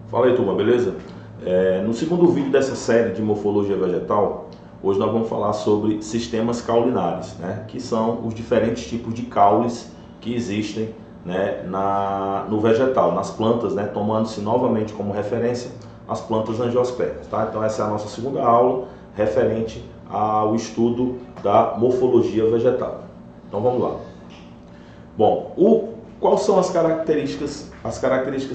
Fala aí, turma, beleza? No segundo vídeo dessa série de morfologia vegetal, hoje nós vamos falar sobre sistemas caulinares, né? Que são os diferentes tipos de caules que existem, né, no vegetal, nas plantas, né? Tomando-se novamente como referência as plantas angiospermas, tá? Então essa é a nossa segunda aula referente ao estudo da morfologia vegetal. Então vamos lá. Bom, quais são as características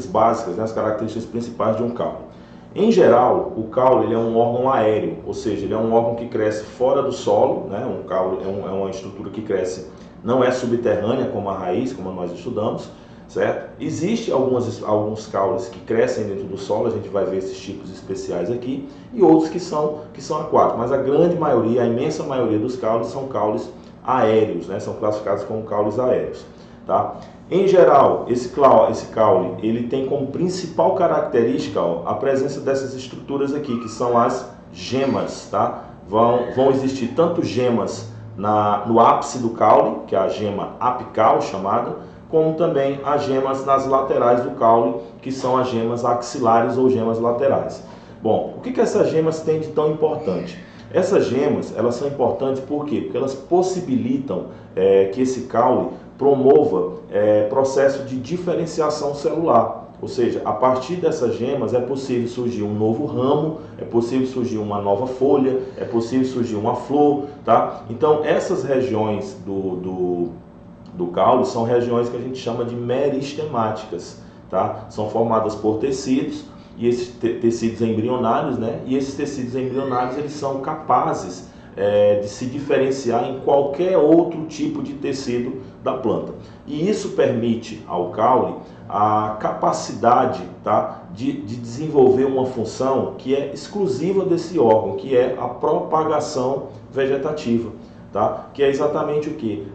básicas, né, as características principais de um caule? Em geral, o caule ele é um órgão aéreo, ou seja, ele é um órgão que cresce fora do solo, né? Um caule é uma estrutura que cresce, não é subterrânea como a raiz, como nós estudamos, certo? Existem alguns caules que crescem dentro do solo, a gente vai ver esses tipos especiais aqui, e outros que são aquáticos, mas a grande maioria, a imensa maioria dos caules são caules aéreos, né? São classificados como caules aéreos, tá? Em geral, esse caule ele tem como principal característica, ó, a presença dessas estruturas aqui, que são as gemas, tá? Vão existir tanto gemas no ápice do caule, que é a gema apical chamada, como também as gemas nas laterais do caule, que são as gemas axilares ou gemas laterais. Bom, o que essas gemas têm de tão importante? Essas gemas, elas são importantes por quê? Porque elas possibilitam que esse caule promova processo de diferenciação celular. Ou seja, a partir dessas gemas é possível surgir um novo ramo, é possível surgir uma nova folha, é possível surgir uma flor, tá? Então, essas regiões do caule são regiões que a gente chama de meristemáticas, tá? São formadas por tecidos, e esses tecidos embrionários, né? E esses tecidos embrionários, eles são capazes de se diferenciar em qualquer outro tipo de tecido da planta. E isso permite ao caule a capacidade, tá, de desenvolver uma função que é exclusiva desse órgão, que é a propagação vegetativa. Tá? Que é exatamente o que?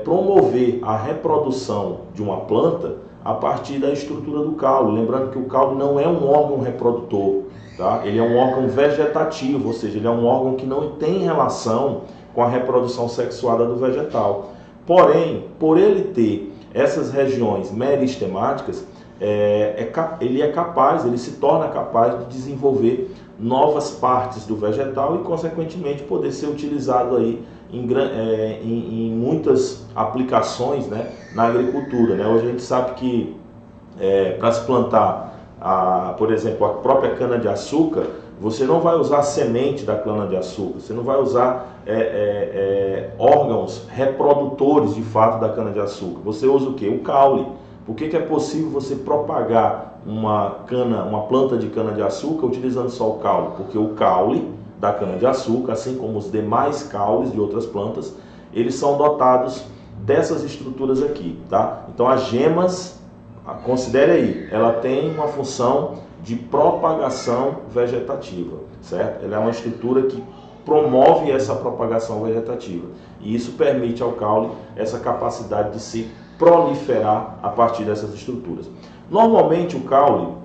Promover a reprodução de uma planta a partir da estrutura do caule. Lembrando que o caule não é um órgão reprodutor, tá? Ele é um órgão vegetativo, ou seja, ele é um órgão que não tem relação com a reprodução sexuada do vegetal. Porém, por ele ter essas regiões meristemáticas, ele se torna capaz de desenvolver novas partes do vegetal e, consequentemente, poder ser utilizado aí em muitas aplicações, né, na agricultura, né? Hoje a gente sabe que para se plantar, por exemplo, a própria cana-de-açúcar, você não vai usar a semente da cana-de-açúcar, você não vai usar órgãos reprodutores de fato da cana-de-açúcar. Você usa o quê? O caule. Por que é possível você propagar uma planta de cana-de-açúcar utilizando só o caule? Porque o caule da cana-de-açúcar, assim como os demais caules de outras plantas, eles são dotados dessas estruturas aqui, tá? Então as gemas, considere aí, ela tem uma função de propagação vegetativa, certo? Ela é uma estrutura que promove essa propagação vegetativa, e isso permite ao caule essa capacidade de se proliferar a partir dessas estruturas. Normalmente o caule,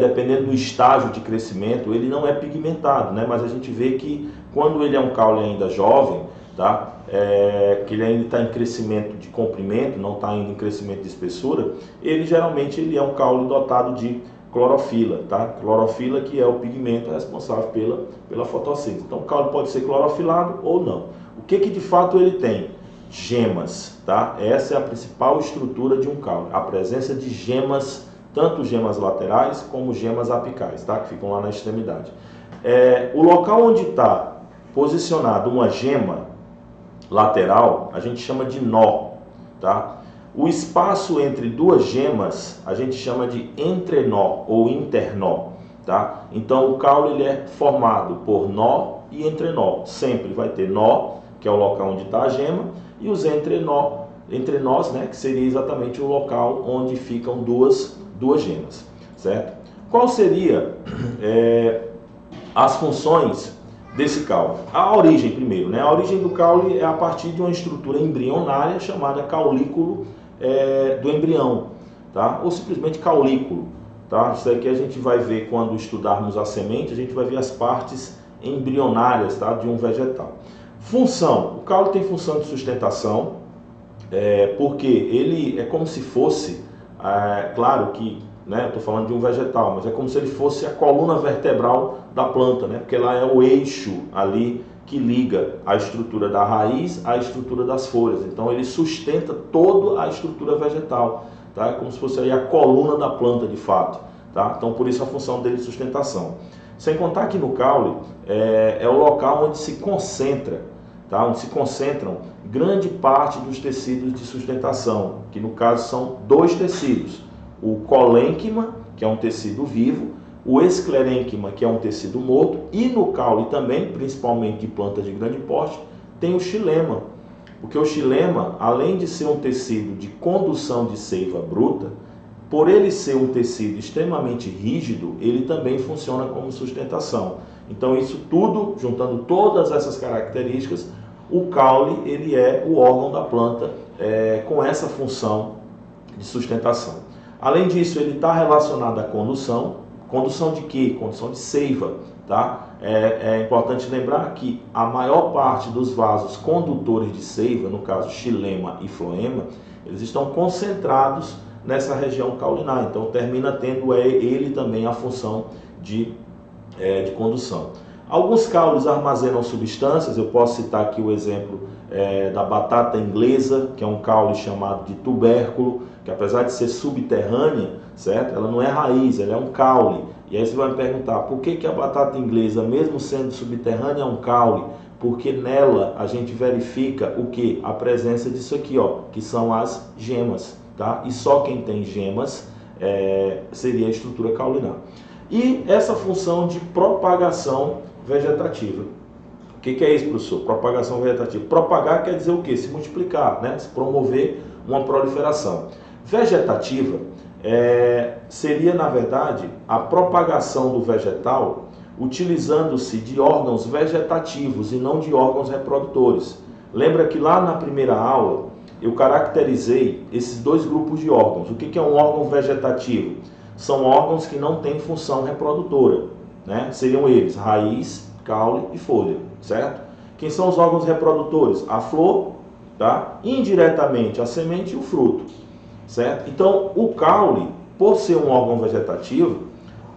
dependendo do estágio de crescimento, ele não é pigmentado, né? Mas a gente vê que quando ele é um caule ainda jovem, tá? Que ele ainda está em crescimento de comprimento, não está ainda em crescimento de espessura, geralmente ele é um caule dotado de clorofila, tá? Clorofila, que é o pigmento responsável pela fotossíntese. Então o caule pode ser clorofilado ou não. O que de fato ele tem? Gemas, tá? Essa é a principal estrutura de um caule, a presença de gemas, tanto gemas laterais como gemas apicais, tá? Que ficam lá na extremidade. O local onde está posicionado uma gema lateral, a gente chama de nó, tá? O espaço entre duas gemas, a gente chama de entrenó ou internó, tá? Então o caule ele é formado por nó e entrenó. Sempre vai ter nó, que é o local onde está a gema, e os entrenós, né, que seria exatamente o local onde ficam duas gemas, certo? Qual seria as funções desse caule? A origem primeiro, né? A origem do caule é a partir de uma estrutura embrionária chamada caulículo do embrião, tá? Ou simplesmente caulículo, tá? Isso aqui a gente vai ver quando estudarmos a semente, a gente vai ver as partes embrionárias, tá, de um vegetal. Função: o caule tem função de sustentação, porque ele é como se fosse, claro que né? Eu estou falando de um vegetal, mas é como se ele fosse a coluna vertebral da planta, né? Porque ela é o eixo ali que liga a estrutura da raiz à estrutura das folhas. Então ele sustenta toda a estrutura vegetal, tá? É como se fosse aí a coluna da planta de fato, tá? Então por isso a função dele de sustentação. Sem contar que no caule é o local onde se concentra, tá? Onde se concentram grande parte dos tecidos de sustentação, que no caso são dois tecidos, o colênquima, que é um tecido vivo, o esclerênquima, que é um tecido morto, e no caule também, principalmente de plantas de grande porte, tem o xilema, porque o xilema, além de ser um tecido de condução de seiva bruta, por ele ser um tecido extremamente rígido, ele também funciona como sustentação. Então isso tudo, juntando todas essas características, o caule ele é o órgão da planta com essa função de sustentação. Além disso, ele está relacionado à condução. Condução de quê? Condução de seiva, tá? É importante lembrar que a maior parte dos vasos condutores de seiva, no caso xilema e floema, eles estão concentrados nessa região caulinar. Então termina tendo ele também a função de condução. Alguns caules armazenam substâncias, eu posso citar aqui o exemplo da batata inglesa, que é um caule chamado de tubérculo, que apesar de ser subterrânea, certo? Ela não é raiz, ela é um caule. E aí você vai me perguntar, por que a batata inglesa, mesmo sendo subterrânea, é um caule? Porque nela a gente verifica o que? A presença disso aqui, ó, que são as gemas, tá? E só quem tem gemas seria a estrutura caulinar. E essa função de propagação vegetativa. O que é isso, professor? Propagação vegetativa. Propagar quer dizer o quê? Se multiplicar, né? Se promover uma proliferação. Vegetativa seria, na verdade, a propagação do vegetal utilizando-se de órgãos vegetativos e não de órgãos reprodutores. Lembra que lá na primeira aula eu caracterizei esses dois grupos de órgãos. O que é um órgão vegetativo? São órgãos que não têm função reprodutora, né? Seriam eles raiz, caule e folha, certo? Quem são os órgãos reprodutores? A flor, tá? Indiretamente a semente e o fruto, certo? Então o caule, por ser um órgão vegetativo,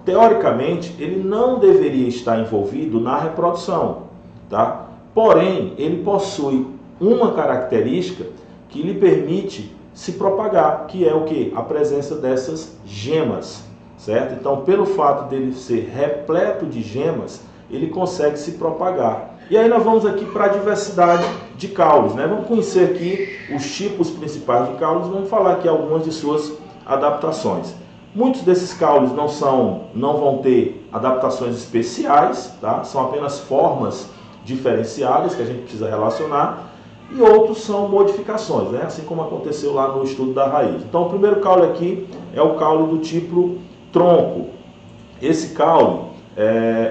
teoricamente ele não deveria estar envolvido na reprodução, tá? Porém ele possui uma característica que lhe permite se propagar, que é o que? A presença dessas gemas, certo? Então, pelo fato dele ser repleto de gemas, ele consegue se propagar. E aí nós vamos aqui para a diversidade de caules, né? Vamos conhecer aqui os tipos principais de caules, vamos falar aqui algumas de suas adaptações. Muitos desses caules não vão ter adaptações especiais, tá? São apenas formas diferenciadas que a gente precisa relacionar. E outros são modificações, né? Assim como aconteceu lá no estudo da raiz. Então o primeiro caule aqui é o caule do tipo tronco. Esse caule,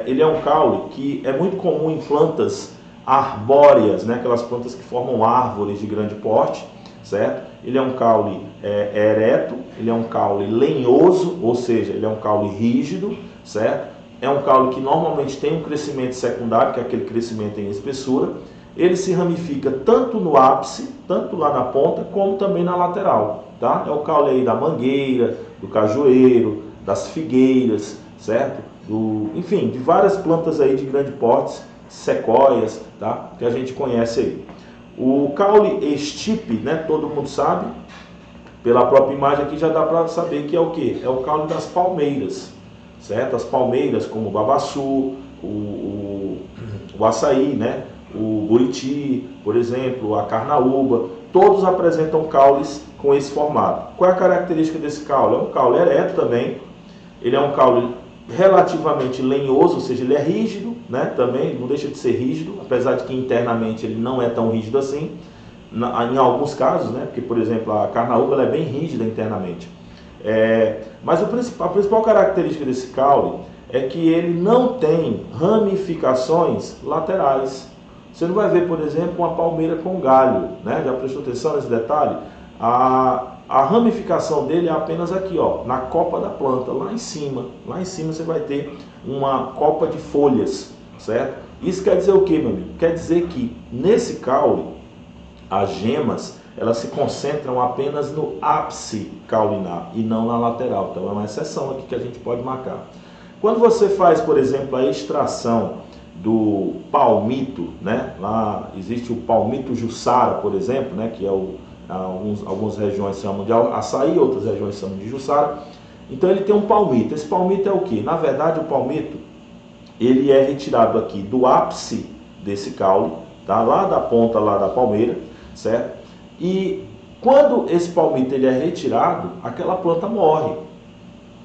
ele é um caule que é muito comum em plantas arbóreas, né? Aquelas plantas que formam árvores de grande porte, certo? Ele é um caule ereto, ele é um caule lenhoso, ou seja, ele é um caule rígido, certo? É um caule que normalmente tem um crescimento secundário, que é aquele crescimento em espessura. Ele se ramifica tanto no ápice, tanto lá na ponta, como também na lateral, tá? É o caule aí da mangueira, do cajueiro, das figueiras, certo? Enfim, de várias plantas aí de grande porte, sequoias, tá? Que a gente conhece aí. O caule estipe, né? Todo mundo sabe, pela própria imagem aqui já dá para saber que é o que? É o caule das palmeiras, certo? As palmeiras como o babaçu, o açaí, né? O buriti, por exemplo, a carnaúba, todos apresentam caules com esse formato. Qual é a característica desse caule? É um caule ereto também, ele é um caule relativamente lenhoso, ou seja, ele é rígido, né? Também não deixa de ser rígido, apesar de que internamente ele não é tão rígido assim, em alguns casos, né? Porque, por exemplo, a carnaúba ela é bem rígida internamente. Mas a principal característica desse caule é que ele não tem ramificações laterais. Você não vai ver, por exemplo, uma palmeira com galho, né? Já prestou atenção nesse detalhe? A ramificação dele é apenas aqui, ó, na copa da planta, lá em cima. Lá em cima você vai ter uma copa de folhas, certo? Isso quer dizer o que, meu amigo? Quer dizer que nesse caule, as gemas, elas se concentram apenas no ápice caulinar e não na lateral. Então é uma exceção aqui que a gente pode marcar. Quando você faz, por exemplo, a extração do palmito, né? Lá existe o palmito Jussara, por exemplo, né? Que é algumas regiões chamam de açaí, outras regiões chamam de Jussara. Então ele tem um palmito. Esse palmito é o que? Na verdade, o palmito ele é retirado aqui do ápice desse caule, tá? Lá da ponta lá da palmeira, certo? E quando esse palmito ele é retirado, aquela planta morre.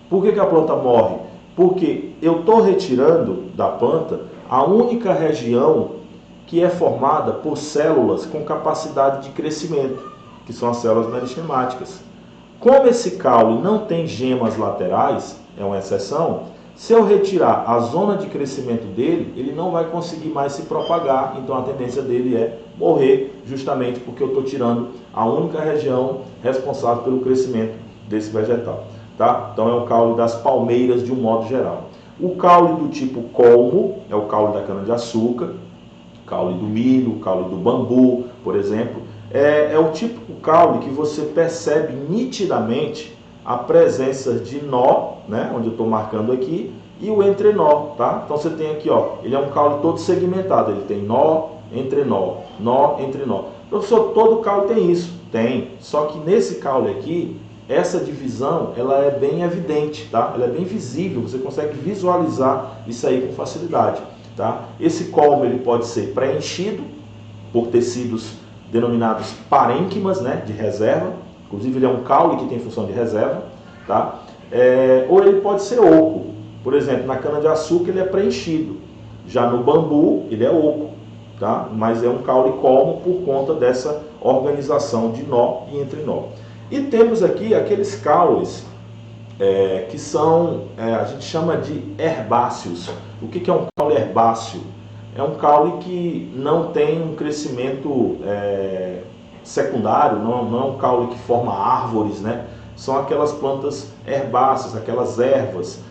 Por que a planta morre? Porque eu estou retirando da planta a única região que é formada por células com capacidade de crescimento, que são as células meristematicas. Como esse caule não tem gemas laterais, é uma exceção, se eu retirar a zona de crescimento dele, ele não vai conseguir mais se propagar, então a tendência dele é morrer, justamente porque eu estou tirando a única região responsável pelo crescimento desse vegetal. Tá? Então é o caule das palmeiras de um modo geral. O caule do tipo colmo é o caule da cana-de-açúcar, caule do milho, caule do bambu, por exemplo. É o típico caule que você percebe nitidamente a presença de nó, né, onde eu estou marcando aqui, e o entrenó, tá? Então você tem aqui, ó, ele é um caule todo segmentado, ele tem nó, entrenó, Professor, todo caule tem isso? Tem, só que nesse caule aqui, essa divisão, ela é bem evidente, tá? Ela é bem visível, você consegue visualizar isso aí com facilidade, tá? Esse colmo, ele pode ser preenchido por tecidos denominados parênquimas, né, de reserva, inclusive ele é um caule que tem função de reserva, tá? Ou ele pode ser oco, por exemplo, na cana-de-açúcar ele é preenchido, já no bambu ele é oco, tá? Mas é um caule colmo por conta dessa organização de nó e entrenó. E temos aqui aqueles caules que são, a gente chama de herbáceos. O que é um caule herbáceo? É um caule que não tem um crescimento secundário, não é um caule que forma árvores, né? São aquelas plantas herbáceas, aquelas ervas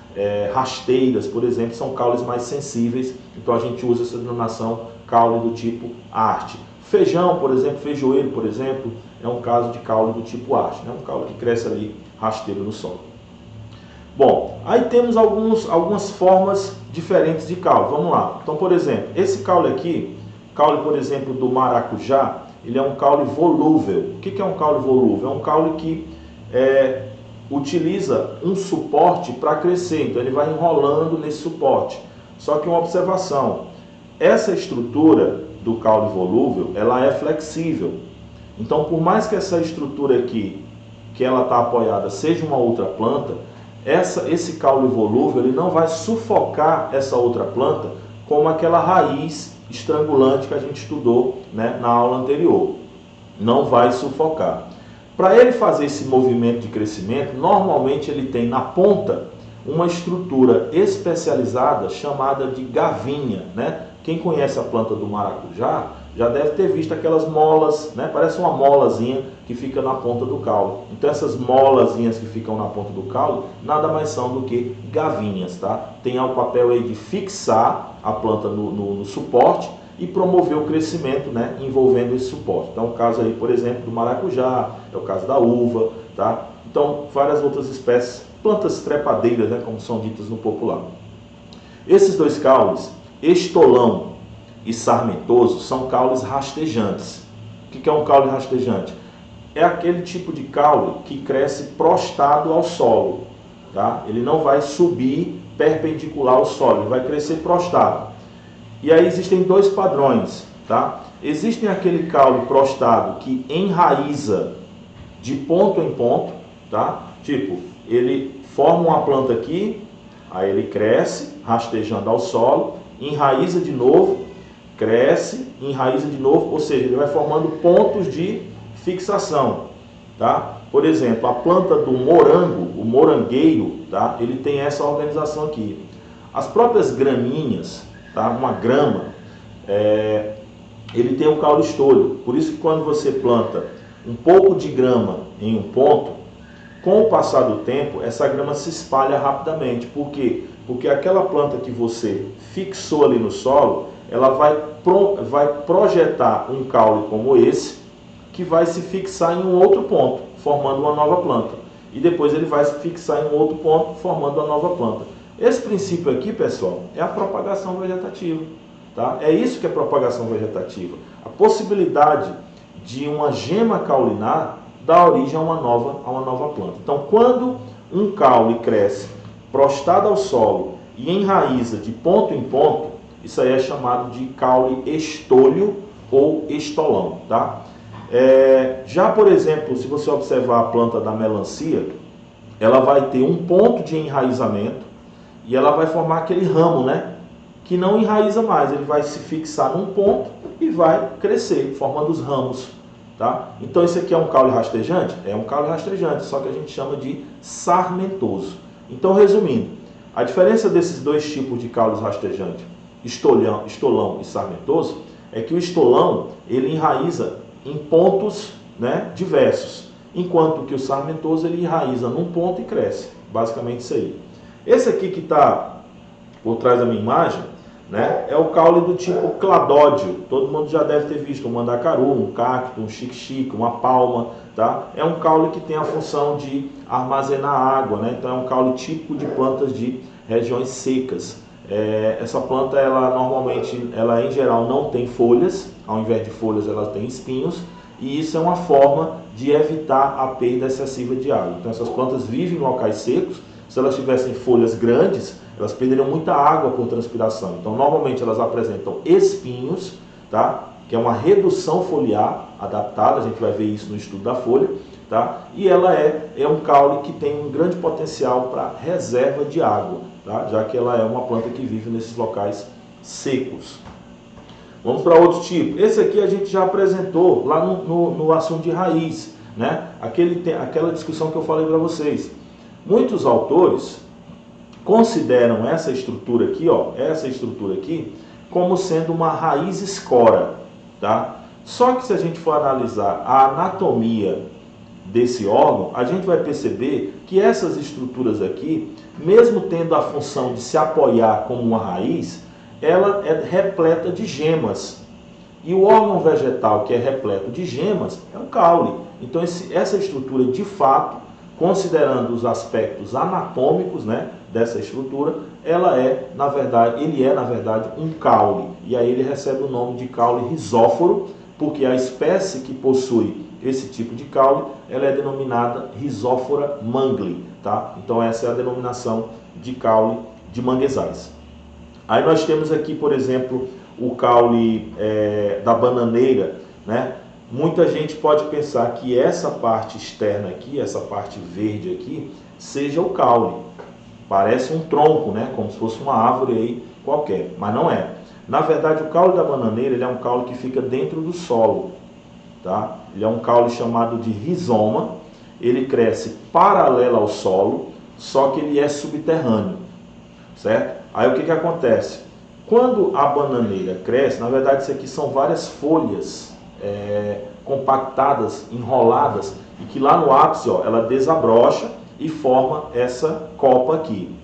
rasteiras, por exemplo, são caules mais sensíveis, então a gente usa essa denominação caule do tipo arte. Feijão, por exemplo, feijoeiro, por exemplo, é um caso de caule do tipo arte, né? Um caule que cresce ali rasteiro no solo. Bom, aí temos algumas formas diferentes de caule. Vamos lá. Então, por exemplo, esse caule aqui, caule, por exemplo, do maracujá, ele é um caule volúvel. O que é um caule volúvel? É um caule que utiliza um suporte para crescer, então ele vai enrolando nesse suporte. Só que uma observação, essa estrutura do caule volúvel, ela é flexível. Então, por mais que essa estrutura aqui, que ela está apoiada, seja uma outra planta, esse caule volúvel ele não vai sufocar essa outra planta como aquela raiz estrangulante que a gente estudou, né, na aula anterior. Não vai sufocar. Para ele fazer esse movimento de crescimento, normalmente ele tem na ponta uma estrutura especializada chamada de gavinha, né? Quem conhece a planta do maracujá já deve ter visto aquelas molas, né? Parece uma molazinha que fica na ponta do caule. Então essas molazinhas que ficam na ponta do caule nada mais são do que gavinhas, tá? Tem o papel aí de fixar a planta no suporte e promover o crescimento, né, envolvendo esse suporte. Então, o caso aí, por exemplo, do maracujá, é o caso da uva, tá? Então, várias outras espécies, plantas trepadeiras, né, como são ditas no popular. Esses dois caules, estolão e sarmentoso, são caules rastejantes. O que é um caule rastejante? É aquele tipo de caule que cresce prostado ao solo, tá? Ele não vai subir perpendicular ao solo, ele vai crescer prostado. E aí existem dois padrões, tá? Existem aquele caule prostado que enraiza de ponto em ponto, tá? Tipo, ele forma uma planta aqui, aí ele cresce, rastejando ao solo, enraiza de novo, cresce, enraiza de novo, ou seja, ele vai formando pontos de fixação, tá? Por exemplo, a planta do morango, o morangueiro, tá? Ele tem essa organização aqui. As próprias gramíneas, tá? Uma grama, ele tem um caule estolho. Por isso que quando você planta um pouco de grama em um ponto, com o passar do tempo, essa grama se espalha rapidamente. Por quê? Porque aquela planta que você fixou ali no solo, ela vai projetar um caule como esse, que vai se fixar em um outro ponto, formando uma nova planta. E depois ele vai se fixar em um outro ponto, formando uma nova planta. Esse princípio aqui, pessoal, é a propagação vegetativa. Tá? É isso que é propagação vegetativa. A possibilidade de uma gema caulinar dar origem a uma nova planta. Então, quando um caule cresce prostrado ao solo e enraiza de ponto em ponto, isso aí é chamado de caule estolho ou estolão. Tá? Já, por exemplo, se você observar a planta da melancia, ela vai ter um ponto de enraizamento e ela vai formar aquele ramo, né? Que não enraiza mais, ele vai se fixar num ponto e vai crescer, formando os ramos. Tá? Então, esse aqui é um caule rastejante? É um caule rastejante, só que a gente chama de sarmentoso. Então, resumindo, a diferença desses dois tipos de caules rastejantes, estolão e sarmentoso, é que o estolão ele enraiza em pontos, né, diversos, enquanto que o sarmentoso ele enraiza num ponto e cresce. Basicamente isso aí. Esse aqui que está por trás da minha imagem, né, é o caule do tipo cladódio. Todo mundo já deve ter visto um mandacaru, um cacto, um xique-xique, uma palma. Tá? É um caule que tem a função de armazenar água, né? Então é um caule típico de plantas de regiões secas. Essa planta, ela normalmente, ela em geral não tem folhas, ao invés de folhas ela tem espinhos, e isso é uma forma de evitar a perda excessiva de água. Então essas plantas vivem em locais secos. Se elas tivessem folhas grandes, elas perderiam muita água por transpiração. Então normalmente elas apresentam espinhos, tá? Que é uma redução foliar adaptada, a gente vai ver isso no estudo da folha, tá? E ela é um caule que tem um grande potencial para reserva de água, tá? Já que ela é uma planta que vive nesses locais secos. Vamos para outro tipo. Esse aqui a gente já apresentou lá no assunto de raiz, né? Aquela discussão que eu falei para vocês. Muitos autores consideram essa estrutura aqui, como sendo uma raiz escora, tá? Só que se a gente for analisar a anatomia desse órgão, a gente vai perceber que essas estruturas aqui, mesmo tendo a função de se apoiar como uma raiz, ela é repleta de gemas. E o órgão vegetal que é repleto de gemas é o caule. Então essa estrutura, de fato, considerando os aspectos anatômicos, né, dessa estrutura, ele é na verdade um caule. E aí ele recebe o nome de caule risóforo, porque a espécie que possui esse tipo de caule, ela é denominada Rhizophyra mangli, tá? Então essa é a denominação de caule de manguezais. Aí nós temos aqui, por exemplo, o caule da bananeira, né? Muita gente pode pensar que essa parte externa aqui, essa parte verde aqui, seja o caule. Parece um tronco, né? Como se fosse uma árvore aí qualquer, mas não é. Na verdade, o caule da bananeira ele é um caule que fica dentro do solo, tá? Ele é um caule chamado de rizoma. Ele cresce paralelo ao solo, só que ele é subterrâneo, certo? Aí o que acontece? Quando a bananeira cresce, na verdade isso aqui são várias folhas compactadas, enroladas, e que lá no ápice, ó, ela desabrocha e forma essa copa aqui.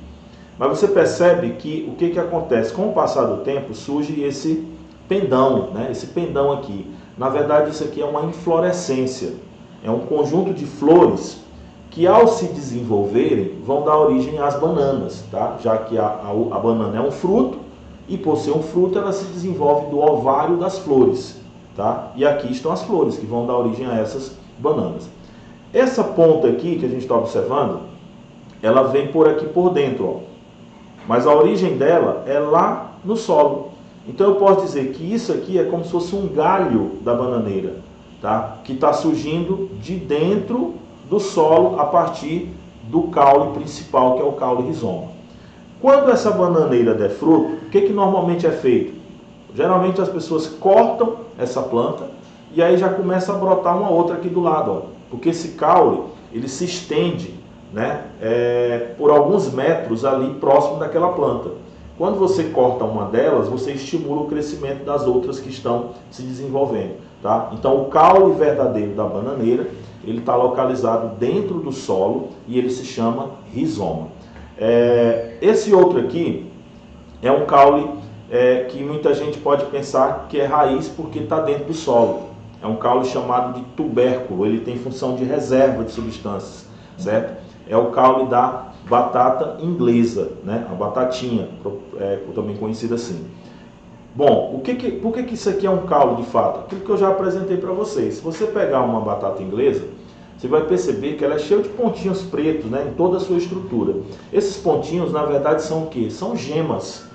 Mas você percebe que o que acontece? Com o passar do tempo surge esse pendão, né? Esse pendão aqui. Na verdade isso aqui é uma inflorescência, é um conjunto de flores que ao se desenvolverem vão dar origem às bananas, tá? Já que a banana é um fruto e por ser um fruto ela se desenvolve do ovário das flores. Tá? E aqui estão as flores que vão dar origem a essas bananas. Essa ponta aqui que a gente está observando, ela vem por aqui por dentro, ó. Mas a origem dela é lá no solo. Então eu posso dizer que isso aqui é como se fosse um galho da bananeira, tá? Que está surgindo de dentro do solo a partir do caule principal, que é o caule rizoma. Quando essa bananeira der fruto, o que normalmente é feito? Geralmente as pessoas cortam essa planta e aí já começa a brotar uma outra aqui do lado, ó, porque esse caule ele se estende, né, por alguns metros ali próximo daquela planta. Quando você corta uma delas, você estimula o crescimento das outras que estão se desenvolvendo, tá? Então o caule verdadeiro da bananeira ele está localizado dentro do solo e ele se chama rizoma. Esse outro aqui é um caule que muita gente pode pensar que é raiz porque está dentro do solo. é um caule chamado de tubérculo, ele tem função de reserva de substâncias, certo? É o caule da batata inglesa, né? A batatinha, também conhecida assim. Bom, por que isso aqui é um caule de fato? Aquilo que eu já apresentei para vocês. Se você pegar uma batata inglesa, você vai perceber que ela é cheia de pontinhos pretos, né, em toda a sua estrutura. Esses pontinhos, na verdade, são o quê? São gemas,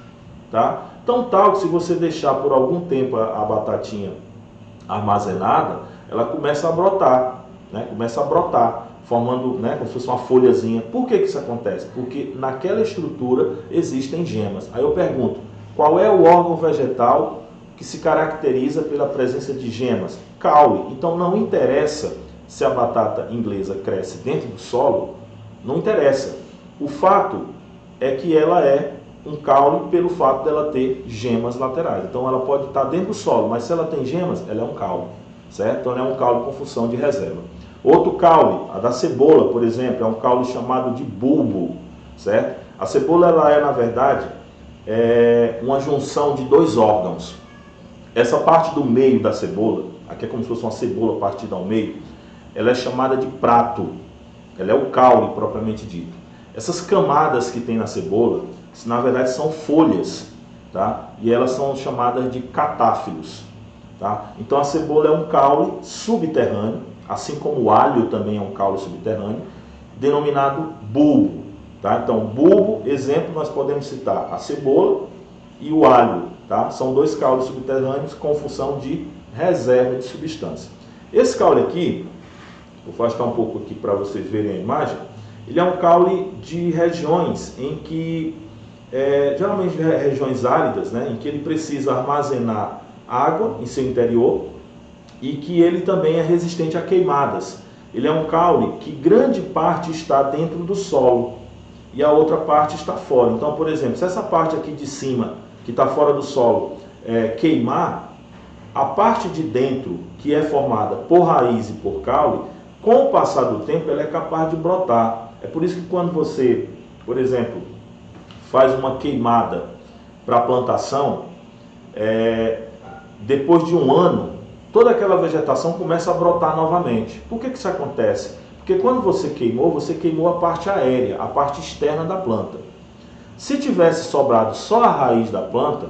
tá? Tão tal que se você deixar por algum tempo a batatinha armazenada, ela começa a brotar, né? Começa a brotar, formando, né, como se fosse uma folhazinha. Por que isso acontece? Porque naquela estrutura existem gemas. Aí eu pergunto, qual é o órgão vegetal que se caracteriza pela presença de gemas? Caule. Então não interessa se a batata inglesa cresce dentro do solo, não interessa. O fato é que ela é um caule pelo fato dela ter gemas laterais. Então ela pode estar dentro do solo, mas se ela tem gemas, ela é um caule, certo? Então ela é um caule com função de reserva. Outro caule, a da cebola, por exemplo, é um caule chamado de bulbo, certo? A cebola, ela é, na verdade, uma junção de dois órgãos. Essa parte do meio da cebola, aqui é como se fosse uma cebola partida ao meio, ela é chamada de prato, ela é o caule propriamente dito. Essas camadas que tem na cebola, na verdade são folhas, tá? E elas são chamadas de catáfilos, tá? Então a cebola é um caule subterrâneo, assim como o alho também é um caule subterrâneo, denominado bulbo, tá? Então bulbo, exemplo, nós podemos citar a cebola e o alho, tá? São dois caules subterrâneos com função de reserva de substância. Esse caule aqui, vou afastar um pouco aqui para vocês verem a imagem, ele é um caule de regiões em que, geralmente regiões áridas, né, em que ele precisa armazenar água em seu interior e que ele também é resistente a queimadas. Ele é um caule que grande parte está dentro do solo e a outra parte está fora. Então, por exemplo, se essa parte aqui de cima, que está fora do solo, queimar, a parte de dentro, que é formada por raiz e por caule, com o passar do tempo, ela é capaz de brotar. É por isso que quando você, por exemplo, faz uma queimada para a plantação, depois de um ano, toda aquela vegetação começa a brotar novamente. Por que isso acontece? Porque quando você queimou a parte aérea, a parte externa da planta. Se tivesse sobrado só a raiz da planta,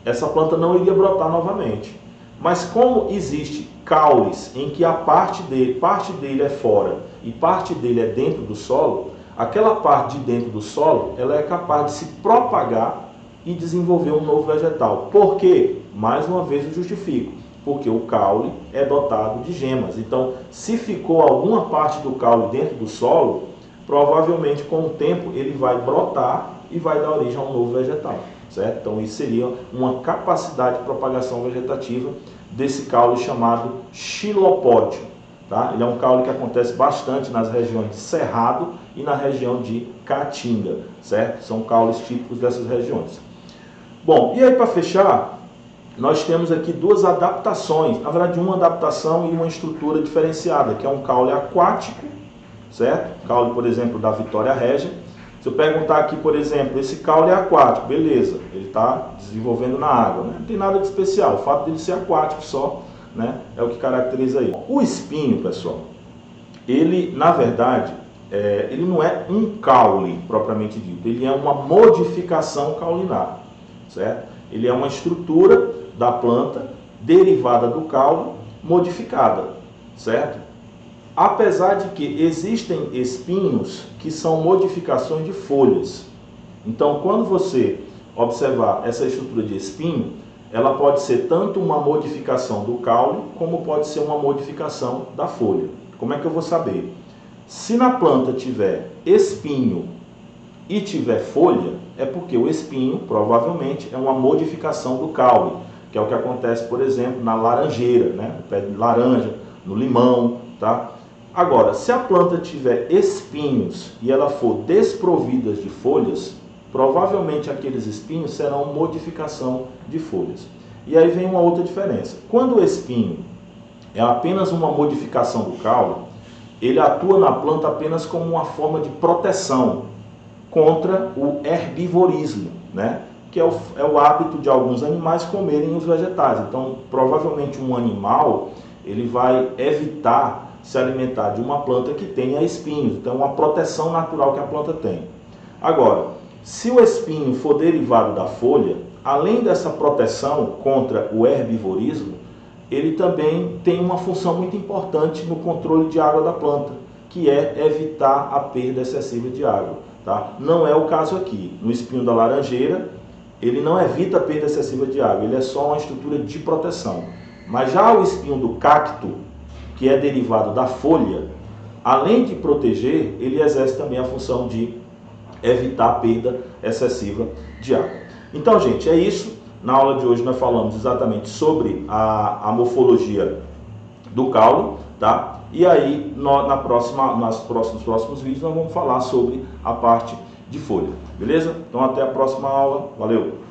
essa planta não iria brotar novamente. Mas como existe caules em que a parte dele é fora e parte dele é dentro do solo, aquela parte de dentro do solo, ela é capaz de se propagar e desenvolver um novo vegetal. Por quê? Mais uma vez eu justifico. Porque o caule é dotado de gemas. Então, se ficou alguma parte do caule dentro do solo, provavelmente com o tempo ele vai brotar e vai dar origem a um novo vegetal, certo? Então, isso seria uma capacidade de propagação vegetativa desse caule chamado xilopódio, tá? Ele é um caule que acontece bastante nas regiões de Cerrado e na região de Caatinga, certo? São caules típicos dessas regiões. Bom, e aí para fechar, nós temos aqui duas adaptações, na verdade uma adaptação e uma estrutura diferenciada, que é um caule aquático, certo? Caule, por exemplo, da Vitória Régia. Se eu perguntar aqui, por exemplo, esse caule é aquático, beleza, ele está desenvolvendo na água, né? Não tem nada de especial, o fato dele ser aquático só, né, é o que caracteriza ele. O espinho, pessoal, ele, na verdade, ele não é um caule propriamente dito, ele é uma modificação caulinar, certo? Ele é uma estrutura da planta derivada do caule modificada, certo? Apesar de que existem espinhos que são modificações de folhas. Então, quando você observar essa estrutura de espinho, ela pode ser tanto uma modificação do caule, como pode ser uma modificação da folha. Como é que eu vou saber? Se na planta tiver espinho e tiver folha, é porque o espinho provavelmente é uma modificação do caule, que é o que acontece, por exemplo, na laranjeira, né? No pé de laranja, no limão, tá? Agora, se a planta tiver espinhos e ela for desprovida de folhas, provavelmente aqueles espinhos serão modificação de folhas. E aí vem uma outra diferença. Quando o espinho é apenas uma modificação do caule, ele atua na planta apenas como uma forma de proteção contra o herbivorismo, né? Que é o hábito de alguns animais comerem os vegetais. Então, provavelmente um animal, ele vai evitar se alimentar de uma planta que tenha espinhos, então uma proteção natural que a planta tem. Agora, se o espinho for derivado da folha, além dessa proteção contra o herbivorismo, ele também tem uma função muito importante no controle de água da planta, que é evitar a perda excessiva de água. Tá? Não é o caso aqui. No espinho da laranjeira, ele não evita a perda excessiva de água, ele é só uma estrutura de proteção. Mas já o espinho do cacto, que é derivado da folha, além de proteger, ele exerce também a função de evitar a perda excessiva de água. Então, gente, é isso. Na aula de hoje nós falamos exatamente sobre a morfologia do caule, tá? E aí, nos próximos vídeos, nós vamos falar sobre a parte de folha, beleza? Então, até a próxima aula. Valeu!